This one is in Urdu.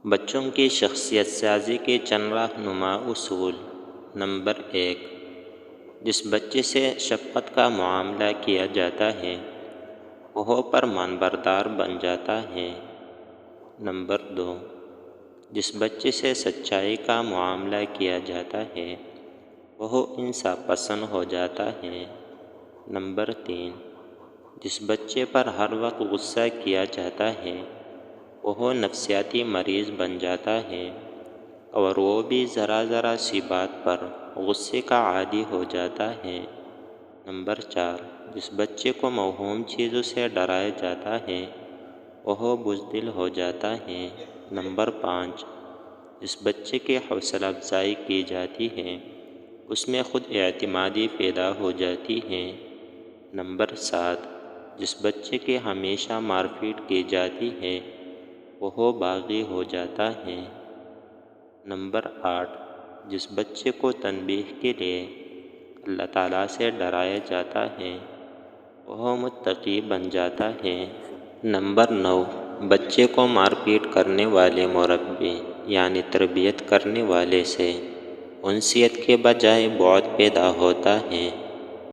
بچوں کی شخصیت سازی کے چند رہنما اصول۔ نمبر 1، جس بچے سے شفقت کا معاملہ کیا جاتا ہے وہ فرمانبردار بن جاتا ہے۔ نمبر 2، جس بچے سے سچائی کا معاملہ کیا جاتا ہے وہ انصاف پسند ہو جاتا ہے۔ نمبر 3، جس بچے پر ہر وقت غصہ کیا جاتا ہے وہ نفسیاتی مریض بن جاتا ہے اور وہ بھی ذرا سی بات پر غصے کا عادی ہو جاتا ہے۔ نمبر 4، جس بچے کو موہوم چیزوں سے ڈرایا جاتا ہے وہ بزدل ہو جاتا ہے۔ نمبر 5، جس بچے کی حوصلہ افزائی کی جاتی ہے اس میں خود اعتمادی پیدا ہو جاتی ہے۔ نمبر 7، جس بچے کی ہمیشہ مار پیٹ کی جاتی ہے وہ باغی ہو جاتا ہے۔ نمبر 8، جس بچے کو تنبیہ کے لیے اللہ تعالیٰ سے ڈرایا جاتا ہے وہ متقی بن جاتا ہے۔ نمبر 9، بچے کو مار پیٹ کرنے والے مربی یعنی تربیت کرنے والے سے انسیت کے بجائے بعد پیدا ہوتا ہے۔